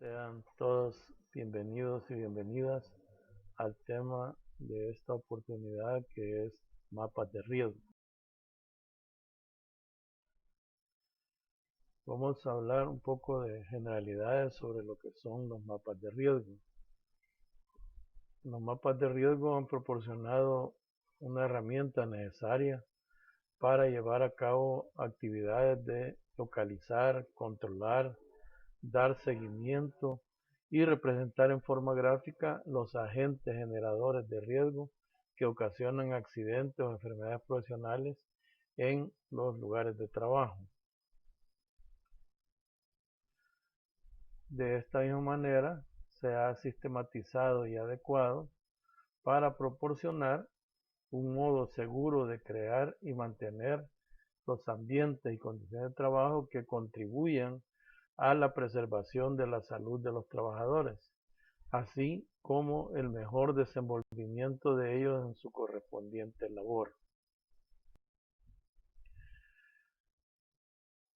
Sean todos bienvenidos y bienvenidas al tema de esta oportunidad, que es mapas de riesgo. Vamos a hablar un poco de generalidades sobre lo que son los mapas de riesgo. Los mapas de riesgo han proporcionado una herramienta necesaria para llevar a cabo actividades de localizar, controlar, dar seguimiento y representar en forma gráfica los agentes generadores de riesgo que ocasionan accidentes o enfermedades profesionales en los lugares de trabajo. De esta misma manera se ha sistematizado y adecuado para proporcionar un modo seguro de crear y mantener los ambientes y condiciones de trabajo que contribuyan a la preservación de la salud de los trabajadores, así como el mejor desenvolvimiento de ellos en su correspondiente labor.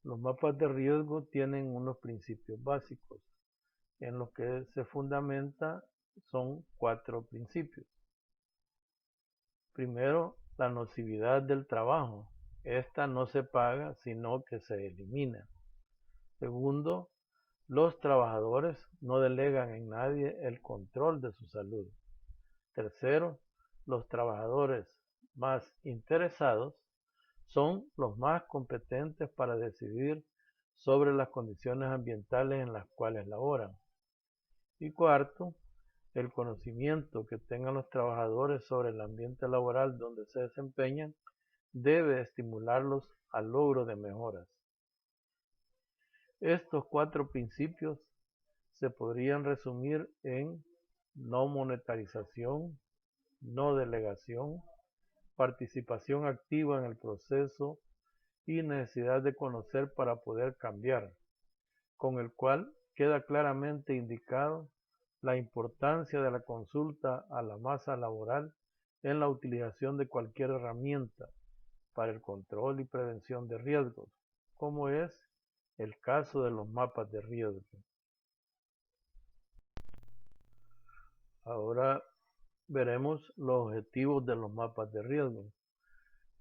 Los mapas de riesgo tienen unos principios básicos. En los que se fundamenta son 4 principios. Primero, la nocividad del trabajo. Esta no se paga, sino que se elimina. Segundo, los trabajadores no delegan en nadie el control de su salud. Tercero, los trabajadores más interesados son los más competentes para decidir sobre las condiciones ambientales en las cuales laboran. Y cuarto, el conocimiento que tengan los trabajadores sobre el ambiente laboral donde se desempeñan debe estimularlos al logro de mejoras. Estos 4 principios se podrían resumir en no monetarización, no delegación, participación activa en el proceso y necesidad de conocer para poder cambiar, con el cual queda claramente indicado la importancia de la consulta a la masa laboral en la utilización de cualquier herramienta para el control y prevención de riesgos, como es el caso de los mapas de riesgo. Ahora veremos los objetivos de los mapas de riesgo.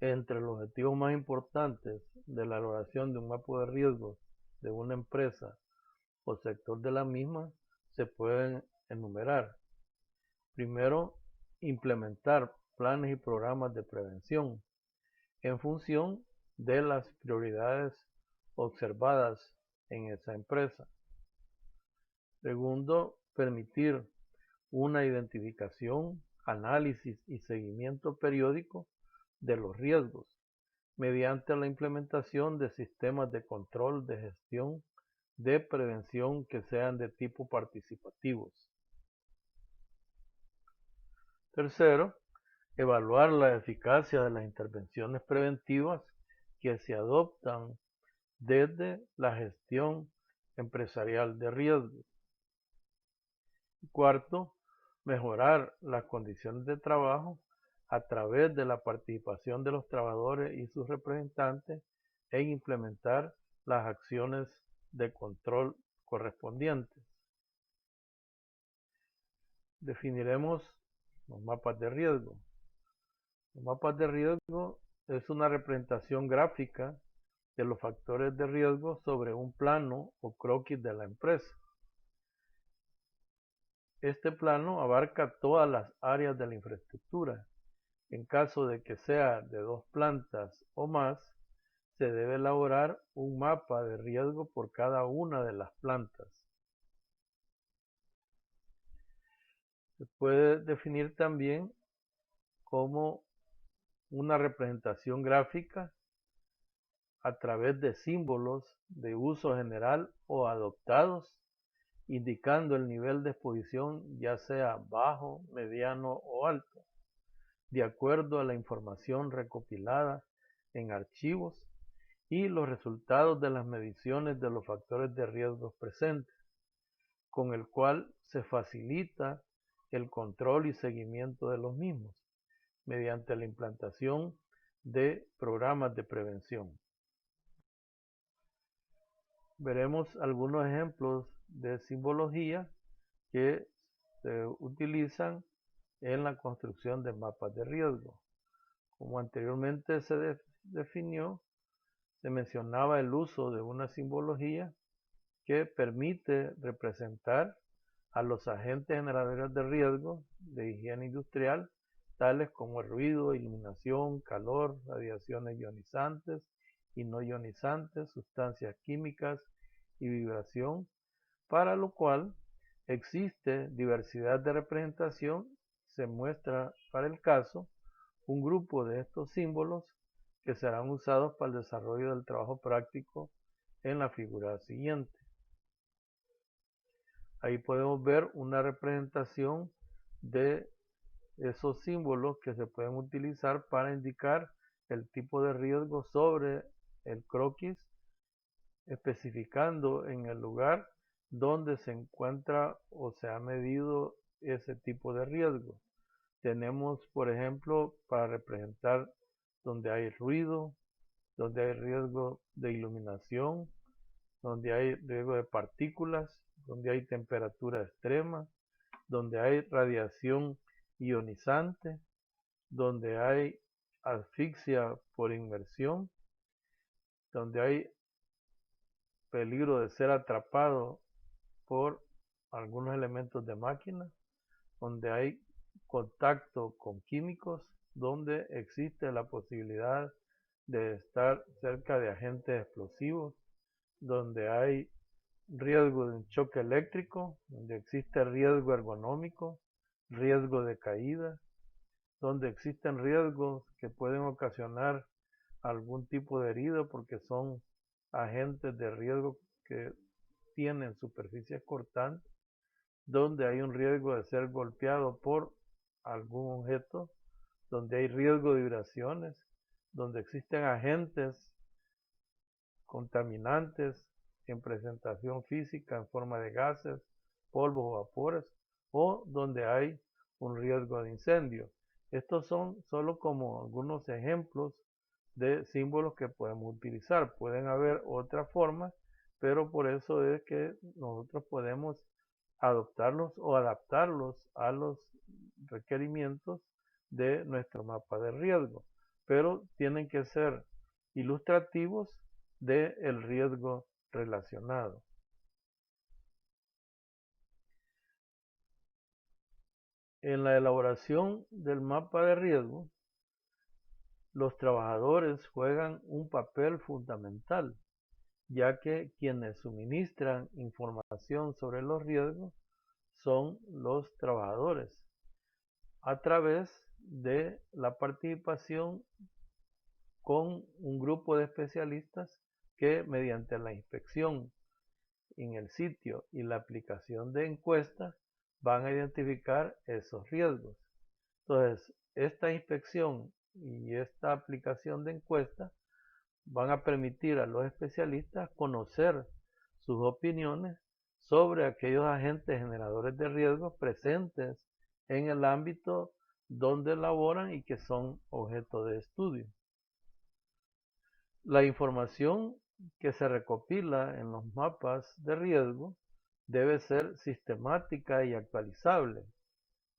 Entre los objetivos más importantes de la elaboración de un mapa de riesgos de una empresa o sector de la misma se pueden enumerar. Primero, implementar planes y programas de prevención en función de las prioridades observadas en esa empresa. Segundo, permitir una identificación, análisis y seguimiento periódico de los riesgos mediante la implementación de sistemas de control de gestión de prevención que sean de tipo participativos. Tercero, evaluar la eficacia de las intervenciones preventivas que se adoptan desde la gestión empresarial de riesgos. Cuarto, mejorar las condiciones de trabajo a través de la participación de los trabajadores y sus representantes en implementar las acciones de control correspondientes. Definiremos los mapas de riesgo. Los mapas de riesgo es una representación gráfica de los factores de riesgo sobre un plano o croquis de la empresa. Este plano abarca todas las áreas de la infraestructura. En caso de que sea de 2 plantas o más, se debe elaborar un mapa de riesgo por cada una de las plantas. Se puede definir también como una representación gráfica a través de símbolos de uso general o adoptados, indicando el nivel de exposición, ya sea bajo, mediano o alto, de acuerdo a la información recopilada en archivos y los resultados de las mediciones de los factores de riesgo presentes, con el cual se facilita el control y seguimiento de los mismos, mediante la implantación de programas de prevención. Veremos algunos ejemplos de simbología que se utilizan en la construcción de mapas de riesgo. Como anteriormente se definió, se mencionaba el uso de una simbología que permite representar a los agentes generadores de riesgo de higiene industrial, tales como el ruido, iluminación, calor, radiaciones ionizantes y no ionizantes, sustancias químicas y vibración, para lo cual existe diversidad de representación. Se muestra para el caso un grupo de estos símbolos que serán usados para el desarrollo del trabajo práctico en la figura siguiente. Ahí podemos ver una representación de esos símbolos que se pueden utilizar para indicar el tipo de riesgo sobre el croquis, especificando en el lugar donde se encuentra o se ha medido ese tipo de riesgo. Tenemos, por ejemplo, para representar donde hay ruido, donde hay riesgo de iluminación, donde hay riesgo de partículas, donde hay temperatura extrema, donde hay radiación ionizante, donde hay asfixia por inmersión, donde hay peligro de ser atrapado por algunos elementos de máquina, donde hay contacto con químicos, donde existe la posibilidad de estar cerca de agentes explosivos, donde hay riesgo de un choque eléctrico, donde existe riesgo ergonómico, riesgo de caída, donde existen riesgos que pueden ocasionar algún tipo de herida porque son agentes de riesgo que tienen superficies cortantes, donde hay un riesgo de ser golpeado por algún objeto, donde hay riesgo de vibraciones, donde existen agentes contaminantes en presentación física en forma de gases, polvos o vapores, o donde hay un riesgo de incendio. Estos son solo como algunos ejemplos de símbolos que podemos utilizar. Pueden haber otras formas, pero por eso es que nosotros podemos adoptarlos o adaptarlos a los requerimientos de nuestro mapa de riesgo, pero tienen que ser ilustrativos del riesgo relacionado. En la elaboración del mapa de riesgo, los trabajadores juegan un papel fundamental, ya que quienes suministran información sobre los riesgos son los trabajadores, a través de la participación con un grupo de especialistas que mediante la inspección en el sitio y la aplicación de encuestas van a identificar esos riesgos. Entonces, esta inspección y esta aplicación de encuestas van a permitir a los especialistas conocer sus opiniones sobre aquellos agentes generadores de riesgos presentes en el ámbito donde laboran y que son objeto de estudio. La información que se recopila en los mapas de riesgo debe ser sistemática y actualizable,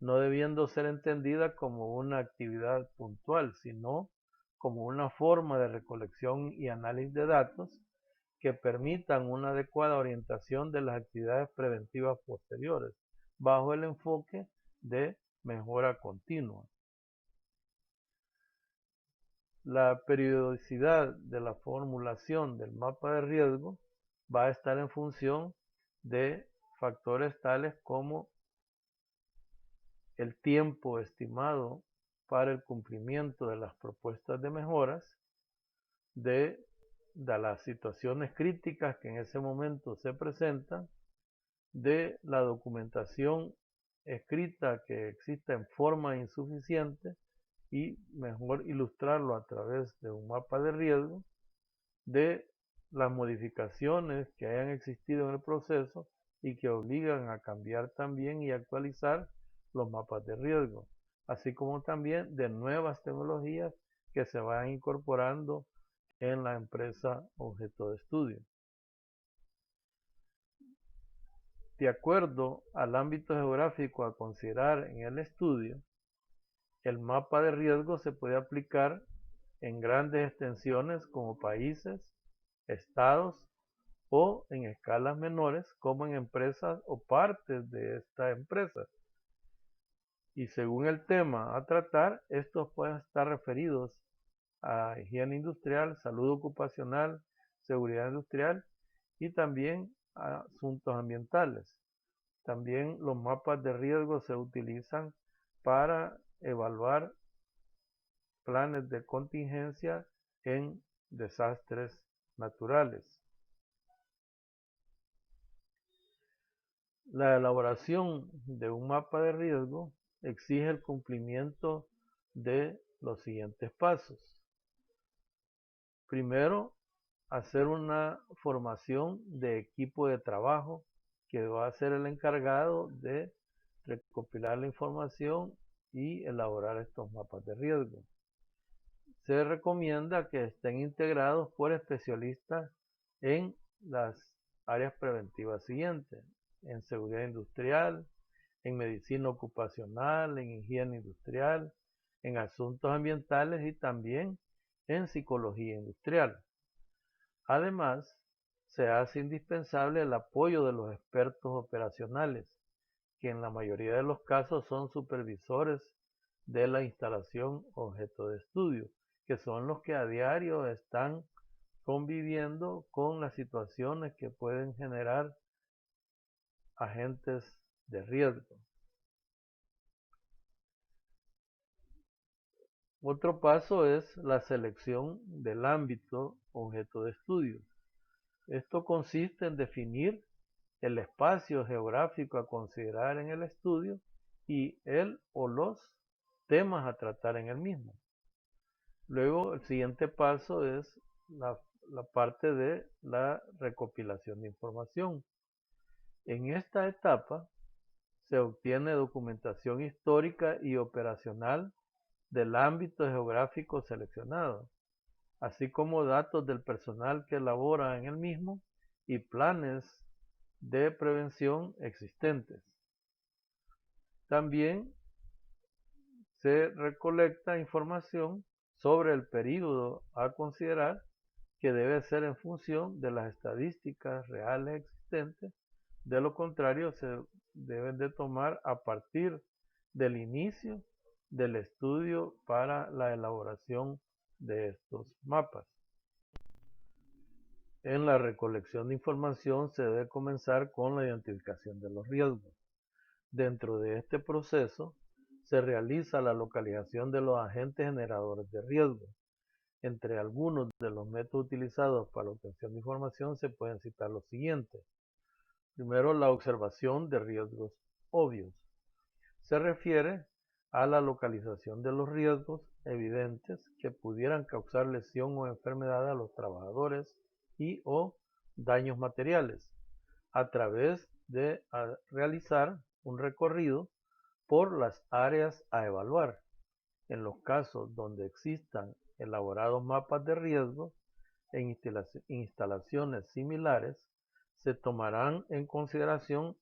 no debiendo ser entendida como una actividad puntual, sino como una forma de recolección y análisis de datos que permitan una adecuada orientación de las actividades preventivas posteriores, bajo el enfoque de mejora continua. La periodicidad de la formulación del mapa de riesgo va a estar en función de factores tales como el tiempo estimado para el cumplimiento de las propuestas de mejoras, de las situaciones críticas que en ese momento se presentan, de la documentación escrita que exista en forma insuficiente y mejor ilustrarlo a través de un mapa de riesgo, de las modificaciones que hayan existido en el proceso y que obligan a cambiar también y actualizar los mapas de riesgo, así como también de nuevas tecnologías que se vayan incorporando en la empresa objeto de estudio. De acuerdo al ámbito geográfico a considerar en el estudio, el mapa de riesgo se puede aplicar en grandes extensiones como países, estados o en escalas menores como en empresas o partes de estas empresas. Y según el tema a tratar, estos pueden estar referidos a higiene industrial, salud ocupacional, seguridad industrial y también a asuntos ambientales. También los mapas de riesgo se utilizan para evaluar planes de contingencia en desastres naturales. La elaboración de un mapa de riesgo exige el cumplimiento de los siguientes pasos. Primero, hacer una formación de equipo de trabajo que va a ser el encargado de recopilar la información y elaborar estos mapas de riesgo. Se recomienda que estén integrados por especialistas en las áreas preventivas siguientes: en seguridad industrial, en medicina ocupacional, en higiene industrial, en asuntos ambientales y también en psicología industrial. Además, se hace indispensable el apoyo de los expertos operacionales, que en la mayoría de los casos son supervisores de la instalación objeto de estudio, que son los que a diario están conviviendo con las situaciones que pueden generar agentes de riesgo. Otro paso es la selección del ámbito objeto de estudio. Esto consiste en definir el espacio geográfico a considerar en el estudio y el o los temas a tratar en el mismo. Luego, el siguiente paso es la parte de la recopilación de información. En esta etapa se obtiene documentación histórica y operacional del ámbito geográfico seleccionado, así como datos del personal que labora en el mismo y planes de prevención existentes. También se recolecta información sobre el período a considerar, que debe ser en función de las estadísticas reales existentes. De lo contrario, se deben de tomar a partir del inicio del estudio para la elaboración de estos mapas. En la recolección de información se debe comenzar con la identificación de los riesgos. Dentro de este proceso se realiza la localización de los agentes generadores de riesgo. Entre algunos de los métodos utilizados para la obtención de información se pueden citar los siguientes. Primero, la observación de riesgos obvios. Se refiere a la localización de los riesgos evidentes que pudieran causar lesión o enfermedad a los trabajadores y o daños materiales, a través de realizar un recorrido por las áreas a evaluar. En los casos donde existan elaborados mapas de riesgo en instalaciones similares, se tomarán en consideración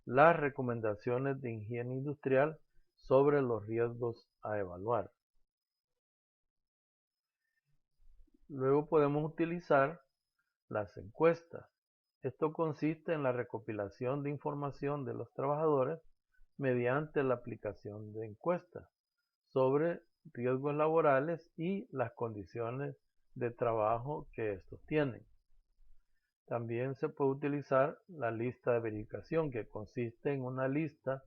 las recomendaciones de higiene industrial sobre los riesgos a evaluar. Luego podemos utilizar las encuestas. Esto consiste en la recopilación de información de los trabajadores mediante la aplicación de encuestas sobre riesgos laborales y las condiciones de trabajo que estos tienen. También se puede utilizar la lista de verificación, que consiste en una lista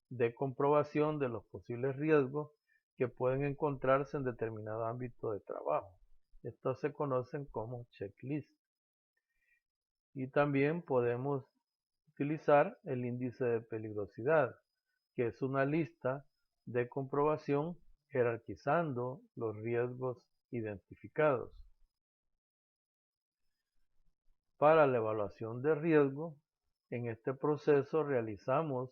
de comprobación de los posibles riesgos que pueden encontrarse en determinado ámbito de trabajo. Estos se conocen como checklist. Y también podemos utilizar el índice de peligrosidad, que es una lista de comprobación jerarquizando los riesgos identificados. Para la evaluación de riesgo, en este proceso realizamos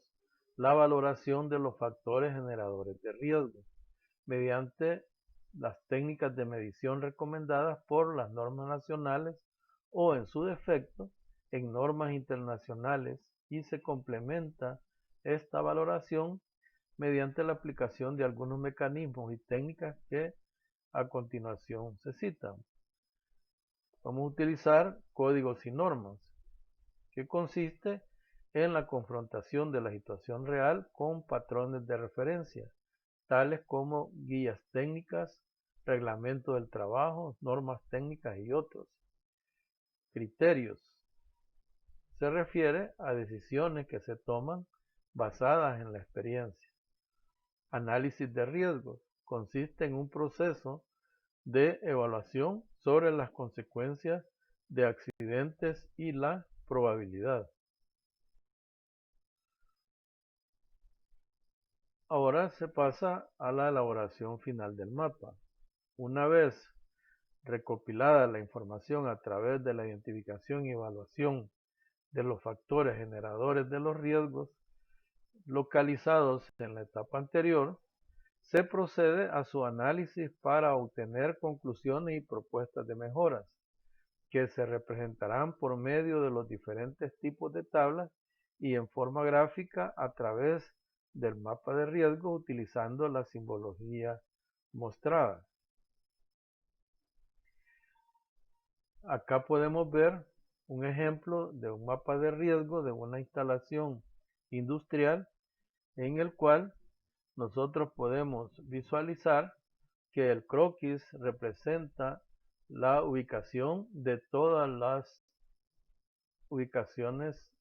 la valoración de los factores generadores de riesgo mediante las técnicas de medición recomendadas por las normas nacionales o, en su defecto, en normas internacionales y se complementa esta valoración mediante la aplicación de algunos mecanismos y técnicas que a continuación se citan. Vamos a utilizar códigos y normas, que consiste en la confrontación de la situación real con patrones de referencia, tales como guías técnicas, reglamento del trabajo, normas técnicas y otros. Criterios. Se refiere a decisiones que se toman basadas en la experiencia. Análisis de riesgos. Consiste en un proceso de evaluación sobre las consecuencias de accidentes y la probabilidad. Ahora se pasa a la elaboración final del mapa. Una vez recopilada la información a través de la identificación y evaluación de los factores generadores de los riesgos localizados en la etapa anterior, se procede a su análisis para obtener conclusiones y propuestas de mejoras, que se representarán por medio de los diferentes tipos de tablas y en forma gráfica a través del mapa de riesgo utilizando la simbología mostrada. Acá podemos ver un ejemplo de un mapa de riesgo de una instalación industrial en el cual nosotros podemos visualizar que el croquis representa la ubicación de todas las ubicaciones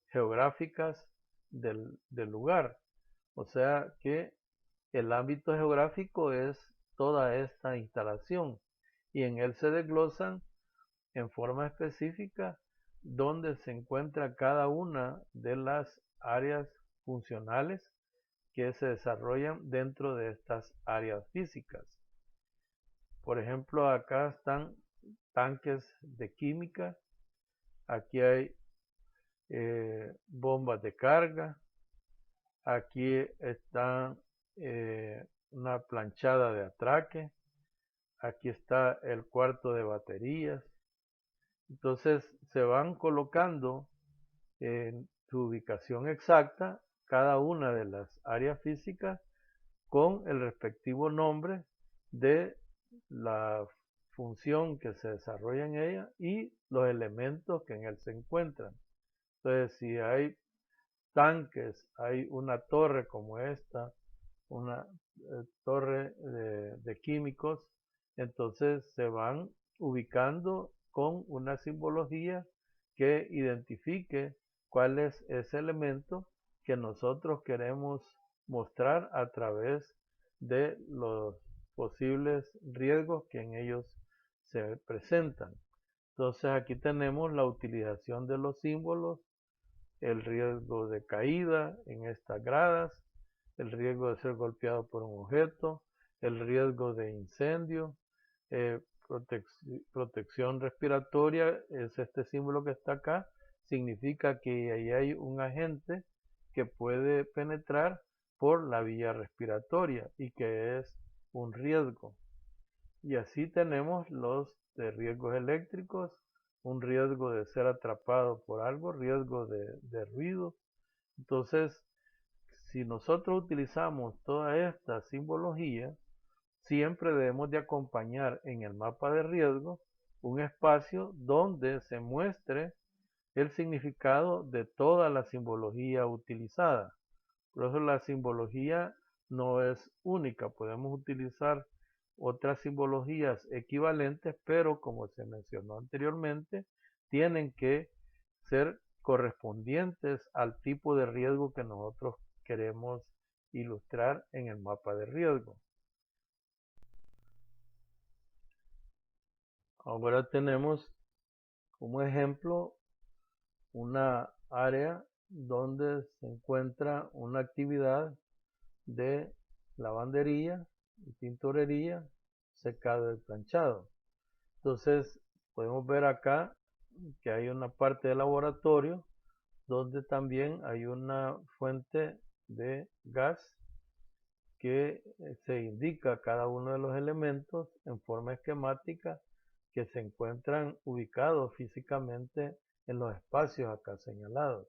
geográficas del lugar. O sea que el ámbito geográfico es toda esta instalación y en él se desglosan en forma específica donde se encuentra cada una de las áreas funcionales que se desarrollan dentro de estas áreas físicas. Por ejemplo, acá están tanques de química, aquí hay bombas de carga, aquí está una planchada de atraque, aquí está el cuarto de baterías. Entonces se van colocando en su ubicación exacta cada una de las áreas físicas con el respectivo nombre de la función que se desarrolla en ella y los elementos que en él se encuentran. Entonces, si hay tanques, hay una torre como esta, una torre de químicos, entonces se van ubicando con una simbología que identifique cuál es ese elemento que nosotros queremos mostrar a través de los posibles riesgos que en ellos se presentan. Entonces aquí tenemos la utilización de los símbolos, el riesgo de caída en estas gradas, el riesgo de ser golpeado por un objeto, el riesgo de incendio, protección respiratoria, es este símbolo que está acá, significa que ahí hay un agente que puede penetrar por la vía respiratoria y que es un riesgo. Y así tenemos los de riesgos eléctricos, un riesgo de ser atrapado por algo, riesgo de ruido. Entonces, si nosotros utilizamos toda esta simbología, siempre debemos de acompañar en el mapa de riesgo un espacio donde se muestre el significado de toda la simbología utilizada. Por eso la simbología no es única, podemos utilizar otras simbologías equivalentes, pero como se mencionó anteriormente, tienen que ser correspondientes al tipo de riesgo que nosotros queremos ilustrar en el mapa de riesgo. Ahora tenemos como ejemplo una área donde se encuentra una actividad de lavandería y tintorería, secado y planchado. Entonces podemos ver acá que hay una parte de laboratorio donde también hay una fuente de gas que se indica cada uno de los elementos en forma esquemática que se encuentran ubicados físicamente en los espacios acá señalados.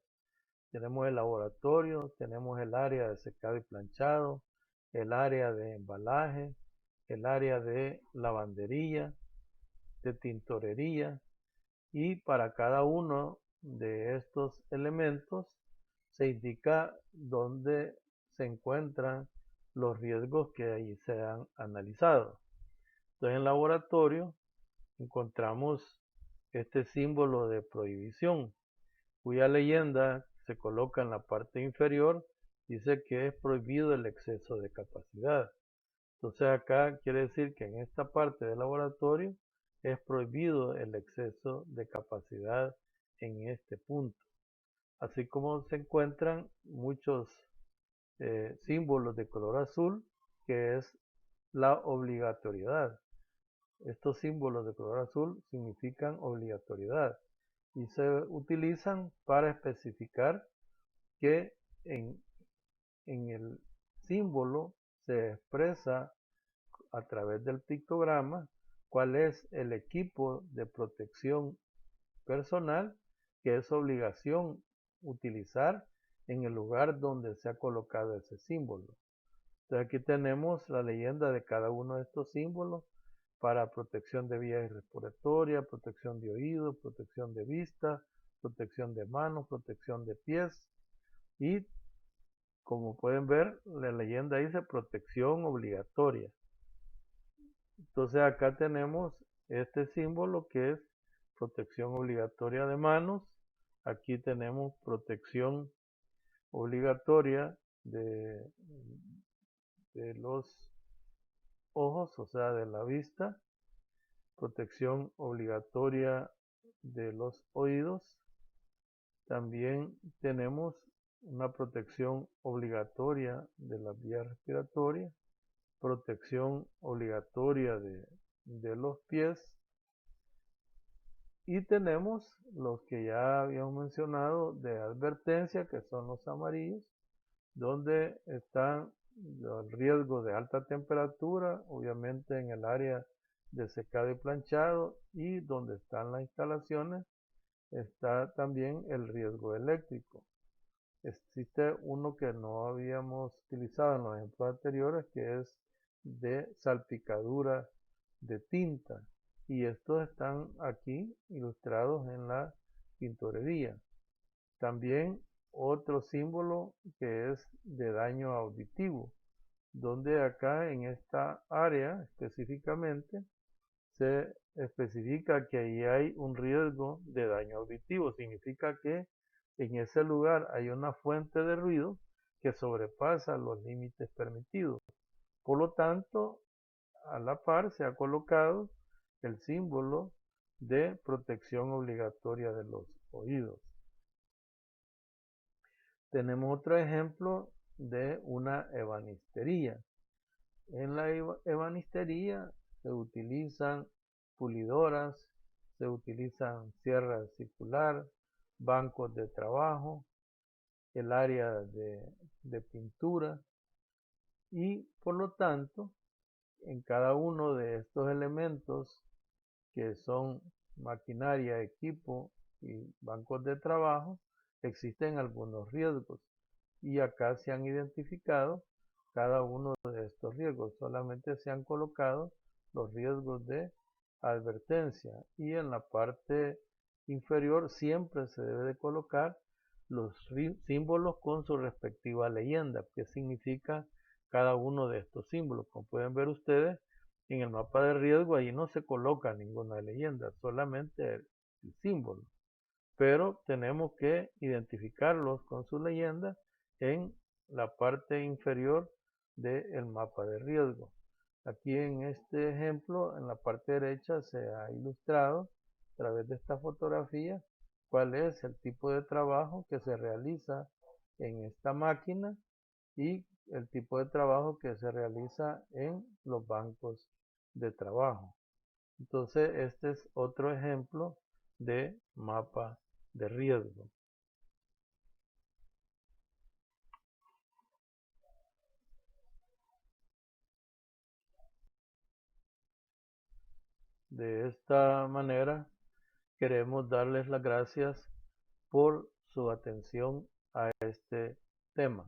tenemos el laboratorio, tenemos el área de secado y planchado, el área de embalaje, el área de lavandería, de tintorería, y para cada uno de estos elementos se indica dónde se encuentran los riesgos que ahí se han analizado. Entonces, en el laboratorio encontramos este símbolo de prohibición, cuya leyenda se coloca en la parte inferior, dice que es prohibido el exceso de capacidad. Entonces acá quiere decir que en esta parte del laboratorio es prohibido el exceso de capacidad en este punto. Así como se encuentran muchos símbolos de color azul, que es la obligatoriedad. Estos símbolos de color azul significan obligatoriedad y se utilizan para especificar que en el símbolo se expresa a través del pictograma cuál es el equipo de protección personal que es obligación utilizar en el lugar donde se ha colocado ese símbolo. Entonces aquí tenemos la leyenda de cada uno de estos símbolos para protección de vías respiratorias, protección de oído, protección de vista, protección de manos, protección de pies, y como pueden ver, la leyenda dice protección obligatoria. Entonces acá tenemos este símbolo que es protección obligatoria de manos. Aquí tenemos protección obligatoria de los ojos, o sea, de la vista. Protección obligatoria de los oídos. También tenemos una protección obligatoria de las vías respiratorias. Protección obligatoria de los pies, y tenemos los que ya habíamos mencionado de advertencia, que son los amarillos, donde están los riesgos de alta temperatura, obviamente en el área de secado y planchado, y donde están las instalaciones está también el riesgo eléctrico. Existe uno que no habíamos utilizado en los ejemplos anteriores, que es de salpicadura de tinta, y estos están aquí ilustrados en la tintorería. También otro símbolo que es de daño auditivo, donde acá en esta área específicamente se especifica que ahí hay un riesgo de daño auditivo. Significa que en ese lugar hay una fuente de ruido que sobrepasa los límites permitidos. Por lo tanto, a la par se ha colocado el símbolo de protección obligatoria de los oídos. Tenemos otro ejemplo de una ebanistería. En la ebanistería se utilizan pulidoras, se utilizan sierras circular, bancos de trabajo, el área de pintura, y por lo tanto en cada uno de estos elementos que son maquinaria, equipo y bancos de trabajo existen algunos riesgos, y acá se han identificado cada uno de estos riesgos. Solamente se han colocado los riesgos de advertencia, y en la parte inferior siempre se debe de colocar los símbolos con su respectiva leyenda, que significa cada uno de estos símbolos. Como pueden ver ustedes, en el mapa de riesgo ahí no se coloca ninguna leyenda, solamente el símbolo, pero tenemos que identificarlos con su leyenda en la parte inferior del mapa de riesgo. Aquí en este ejemplo, en la parte derecha, se ha ilustrado a través de esta fotografía cuál es el tipo de trabajo que se realiza en esta máquina y el tipo de trabajo que se realiza en los bancos de trabajo. Entonces, este es otro ejemplo de mapa de riesgo. De esta manera, queremos darles las gracias por su atención a este tema.